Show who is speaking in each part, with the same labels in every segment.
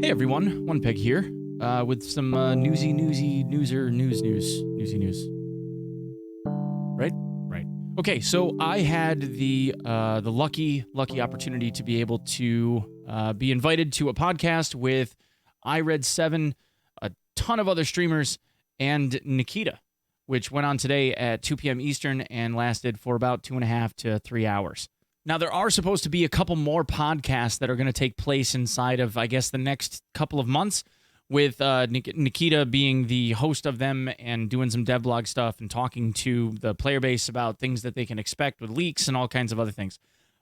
Speaker 1: Hey everyone, Onepeg here, with some newsy news. Right? Right. Okay, so I had the lucky opportunity to be able to be invited to a podcast with iRedSeven, a ton of other streamers, and Nikita, which went on today at 2 p.m. Eastern and lasted for about 2.5 to 3 hours. Now, there are supposed to be a couple more podcasts that are going to take place inside of, I guess, the next couple of months, with Nikita being the host of them and doing some devlog stuff and talking to the player base about things that they can expect with leaks and all kinds of other things.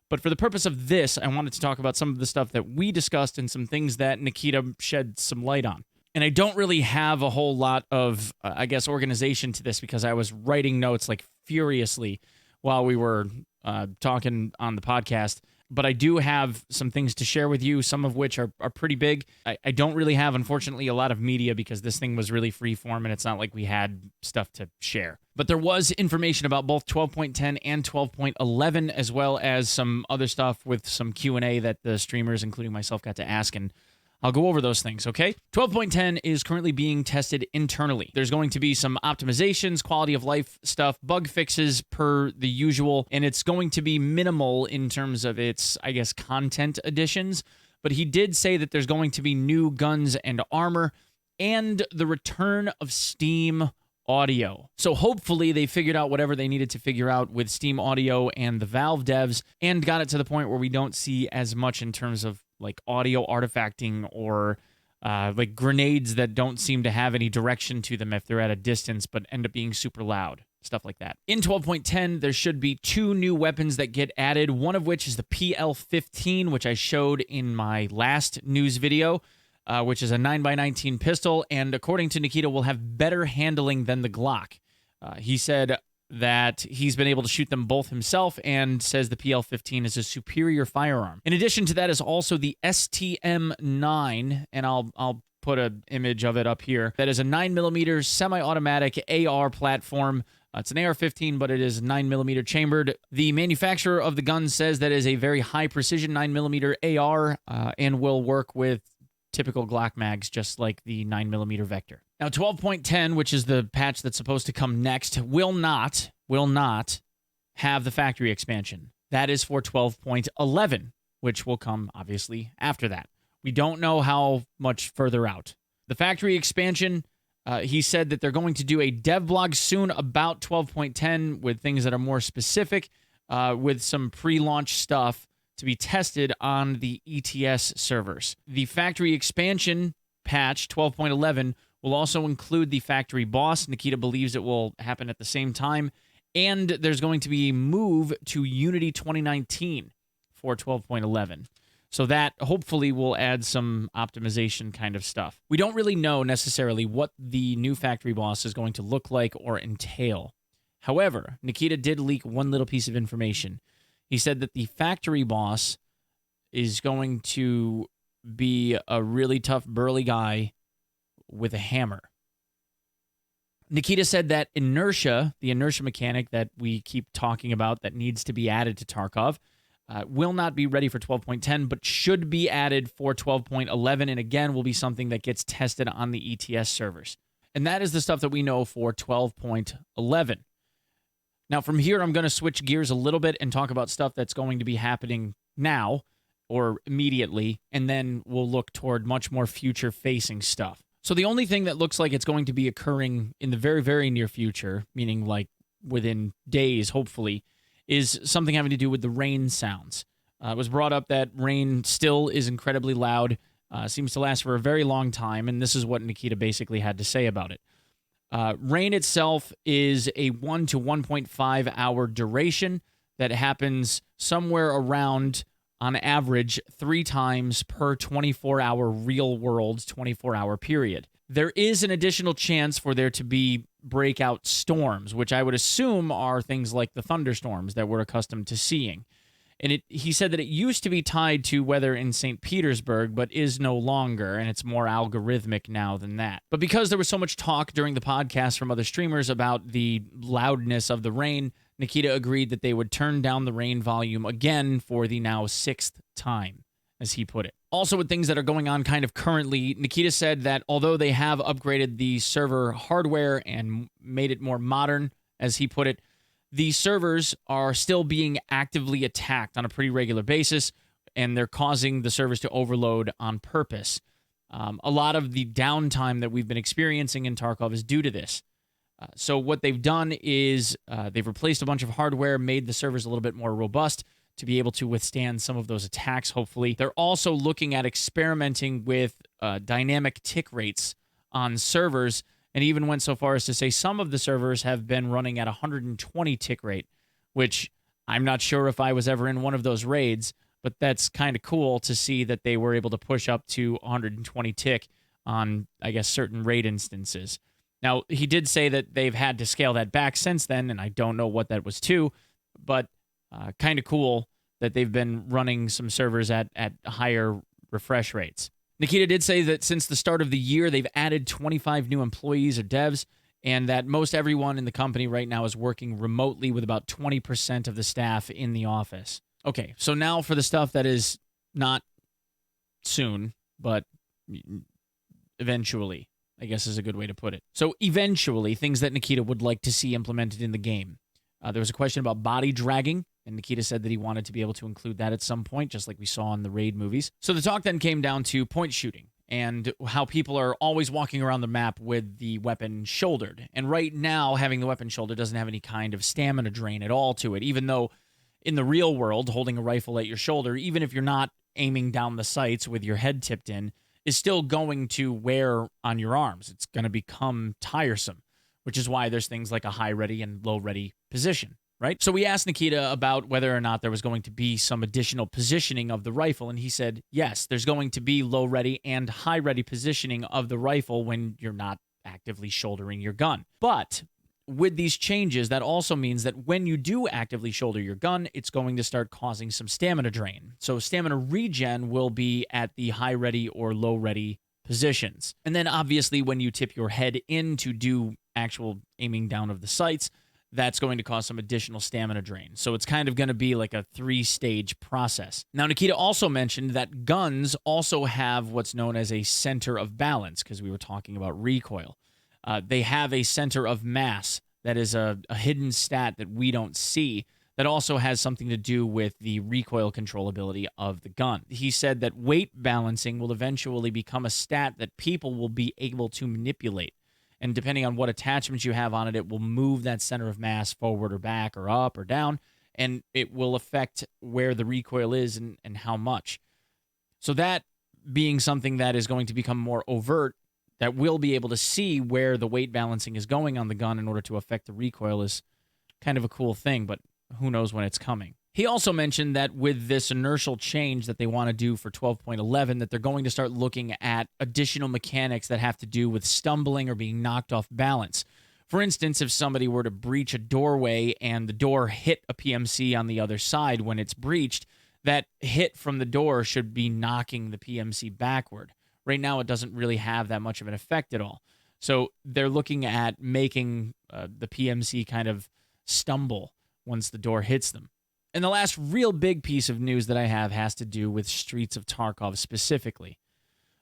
Speaker 1: But for the purpose of this, I wanted to talk about some of the stuff that we discussed and some things that Nikita shed some light on. And I don't really have a whole lot of, organization to this because I was writing notes like furiously while we were talking on the podcast, but I do have some things to share with you, some of which are pretty big. I don't really have, unfortunately, a lot of media because this thing was really freeform and it's not like we had stuff to share. But there was information about both 12.10 and 12.11, as well as some other stuff with some Q&A that the streamers, including myself, got to ask, and I'll go over those things, okay? 12.10 is currently being tested internally. There's going to be some optimizations, quality of life stuff, bug fixes per the usual, and it's going to be minimal in terms of its, content additions. But he did say that there's going to be new guns and armor and the return of Steam audio. So hopefully they figured out whatever they needed to figure out with Steam audio and the Valve devs and got it to the point where we don't see as much in terms of like audio artifacting or like grenades that don't seem to have any direction to them if they're at a distance but end up being super loud, stuff like that. In 12.10, there should be 2 new weapons that get added, one of which is the PL-15, which I showed in my last news video, which is a 9x19 pistol, and according to Nikita, will have better handling than the Glock. He said that he's been able to shoot them both himself and says the PL-15 is a superior firearm. In addition to that is also the STM-9, and I'll put an image of it up here. That is a 9mm semi-automatic AR platform. It's an AR-15, but it is 9mm chambered. The manufacturer of the gun says that is a very high-precision 9mm AR and will work with typical Glock mags, just like the 9mm Vector. Now, 12.10, which is the patch that's supposed to come next, will not have the factory expansion. That is for 12.11, which will come, obviously, after that. We don't know how much further out. The factory expansion, he said that they're going to do a devlog soon about 12.10 with things that are more specific, with some pre-launch stuff to be tested on the ETS servers. The factory expansion patch, 12.11, will also include the factory boss. Nikita believes it will happen at the same time. And there's going to be a move to Unity 2019 for 12.11. So that hopefully will add some optimization kind of stuff. We don't really know necessarily what the new factory boss is going to look like or entail. However, Nikita did leak one little piece of information. He said that the factory boss is going to be a really tough, burly guy with a hammer. Nikita said that inertia, the inertia mechanic that we keep talking about that needs to be added to Tarkov, will not be ready for 12.10, but should be added for 12.11, and again, will be something that gets tested on the ETS servers. And that is the stuff that we know for 12.11. Now, from here, I'm going to switch gears a little bit and talk about stuff that's going to be happening now or immediately, and then we'll look toward much more future-facing stuff. So the only thing that looks like it's going to be occurring in the very, very near future, meaning like within days, hopefully, is something having to do with the rain sounds. It was brought up that rain still is incredibly loud, seems to last for a very long time, and this is what Nikita basically had to say about it. Rain itself is a 1 to 1.5 hour duration that happens somewhere around, on average, 3 times per 24-hour real-world 24-hour period. There is an additional chance for there to be breakout storms, which I would assume are things like the thunderstorms that we're accustomed to seeing. And he said that it used to be tied to weather in St. Petersburg, but is no longer, and it's more algorithmic now than that. But because there was so much talk during the podcast from other streamers about the loudness of the rain, Nikita agreed that they would turn down the rain volume again for the now 6th time. as he put it. Also, with things that are going on kind of currently, Nikita said that although they have upgraded the server hardware and made it more modern, as he put it, the servers are still being actively attacked on a pretty regular basis, and they're causing the servers to overload on purpose. A lot of the downtime that we've been experiencing in Tarkov is due to this. So what they've done is they've replaced a bunch of hardware, made the servers a little bit more robust to be able to withstand some of those attacks, hopefully. They're also looking at experimenting with dynamic tick rates on servers, and even went so far as to say some of the servers have been running at 120 tick rate, which I'm not sure if I was ever in one of those raids, but that's kind of cool to see that they were able to push up to 120 tick on, I guess, certain raid instances. Now, he did say that they've had to scale that back since then, and I don't know what that was to, but kind of cool that they've been running some servers at higher refresh rates. Nikita did say that since the start of the year, they've added 25 new employees or devs, and that most everyone in the company right now is working remotely with about 20% of the staff in the office. Okay, so now for the stuff that is not soon, but eventually, I guess is a good way to put it. So eventually, things that Nikita would like to see implemented in the game. There was a question about body dragging, and Nikita said that he wanted to be able to include that at some point, just like we saw in the raid movies. So the talk then came down to point shooting and how people are always walking around the map with the weapon shouldered. And right now, having the weapon shouldered doesn't have any kind of stamina drain at all to it, even though in the real world, holding a rifle at your shoulder, even if you're not aiming down the sights with your head tipped in, is still going to wear on your arms. It's going to become tiresome, which is why there's things like a high ready and low ready position, right? So we asked Nikita about whether or not there was going to be some additional positioning of the rifle, and he said, yes, there's going to be low ready and high ready positioning of the rifle when you're not actively shouldering your gun. But with these changes, that also means that when you do actively shoulder your gun, it's going to start causing some stamina drain. So stamina regen will be at the high ready or low ready positions. And then obviously when you tip your head in to do actual aiming down of the sights, that's going to cause some additional stamina drain. So it's kind of going to be like a 3-stage process. Now, Nikita also mentioned that guns also have what's known as a center of balance, because we were talking about recoil. They have a center of mass that is a hidden stat that we don't see that also has something to do with the recoil controllability of the gun. He said that weight balancing will eventually become a stat that people will be able to manipulate. And depending on what attachments you have on it, it will move that center of mass forward or back or up or down, and it will affect where the recoil is and how much. So that being something that is going to become more overt, that we'll be able to see where the weight balancing is going on the gun in order to affect the recoil is kind of a cool thing, but who knows when it's coming. He also mentioned that with this inertial change that they want to do for 12.11, that they're going to start looking at additional mechanics that have to do with stumbling or being knocked off balance. For instance, if somebody were to breach a doorway and the door hit a PMC on the other side when it's breached, that hit from the door should be knocking the PMC backward. Right now, it doesn't really have that much of an effect at all. So they're looking at making the PMC kind of stumble once the door hits them. And the last real big piece of news that I have has to do with Streets of Tarkov specifically.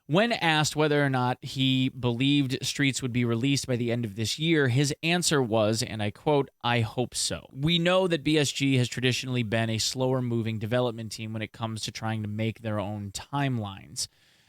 Speaker 1: When asked whether or not he believed Streets would be released by the end of this year, his answer was, and I quote, "I hope so." We know that BSG has traditionally been a slower-moving development team when it comes to trying to make their own timelines.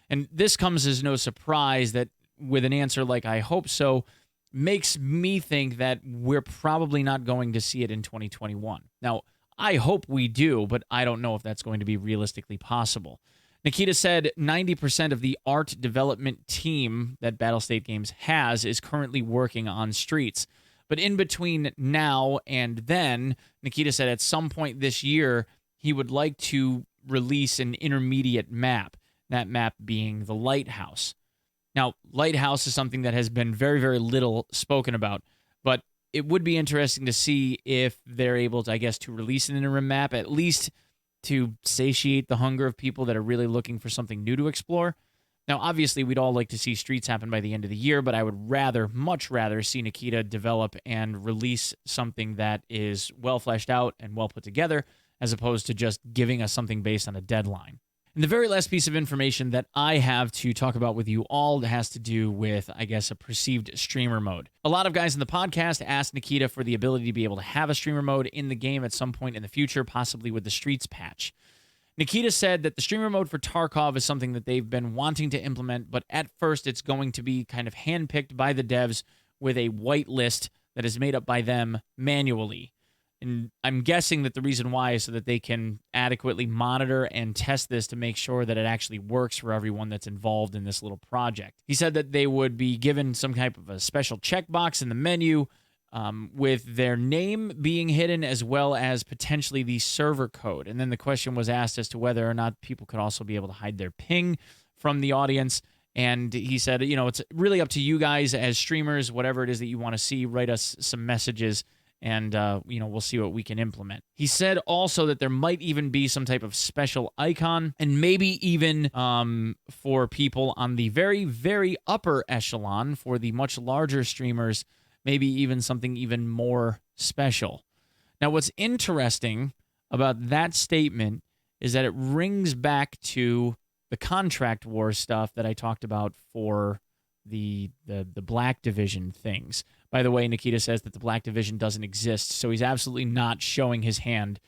Speaker 1: And this comes as no surprise that with an answer like "I hope so," makes me think that we're probably not going to see it in 2021. Now, I hope we do, but I don't know if that's going to be realistically possible. Nikita said 90% of the art development team that Battlestate Games has is currently working on Streets. But in between now and then, Nikita said at some point this year, he would like to release an intermediate map, that map being the Lighthouse. Now, Lighthouse is something that has been very, very little spoken about, but it would be interesting to see if they're able to, I guess, to release an interim map, at least to satiate the hunger of people that are really looking for something new to explore. Now, obviously, we'd all like to see Streets happen by the end of the year, but I would much rather see Nikita develop and release something that is well fleshed out and well put together, as opposed to just giving us something based on a deadline. And the very last piece of information that I have to talk about with you all has to do with, I guess, a perceived streamer mode. A lot of guys in the podcast asked Nikita for the ability to be able to have a streamer mode in the game at some point in the future, possibly with the Streets patch. Nikita said that the streamer mode for Tarkov is something that they've been wanting to implement, but at first it's going to be kind of handpicked by the devs with a white list that is made up by them manually. And I'm guessing that the reason why is so that they can adequately monitor and test this to make sure that it actually works for everyone that's involved in this little project. He said that they would be given some type of a special checkbox in the menu with their name being hidden as well as potentially the server code. And then the question was asked as to whether or not people could also be able to hide their ping from the audience. And he said, you know, it's really up to you guys as streamers, whatever it is that you want to see, write us some messages. And, you know, we'll see what we can implement. He said also that there might even be some type of special icon and maybe even for people on the very, very upper echelon, for the much larger streamers, maybe even something even more special. Now, what's interesting about that statement is that it rings back to the contract war stuff that I talked about for the Black Division things. By the way, Nikita says that the Black Division doesn't exist, so he's absolutely not showing his hand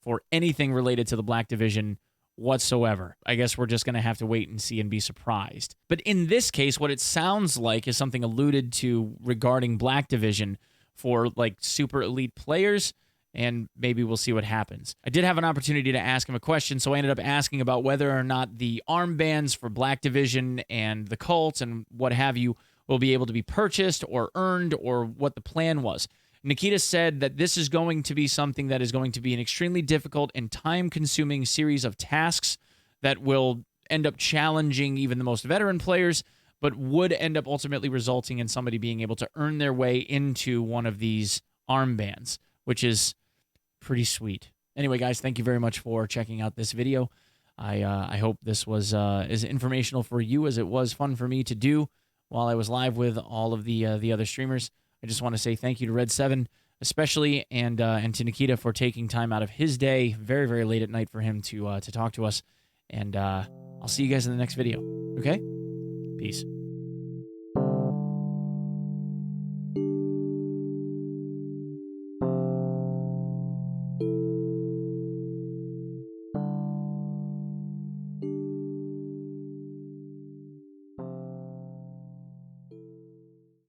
Speaker 1: for anything related to the Black Division whatsoever. I guess we're just going to have to wait and see and be surprised. But in this case, what it sounds like is something alluded to regarding Black Division for like super elite players, and maybe we'll see what happens. I did have an opportunity to ask him a question, so I ended up asking about whether or not the armbands for Black Division and the cults and what have you will be able to be purchased or earned, or what the plan was. Nikita said that this is going to be something that is going to be an extremely difficult and time-consuming series of tasks that will end up challenging even the most veteran players, but would end up ultimately resulting in somebody being able to earn their way into one of these armbands, which is pretty sweet. Anyway, guys, thank you very much for checking out this video. I hope this was as informational for you as it was fun for me to do while I was live with all of the other streamers. I just want to say thank you to iRedSeven especially, and to Nikita for taking time out of his day, very, very late at night for him to talk to us. And I'll see you guys in the next video. Okay? Peace.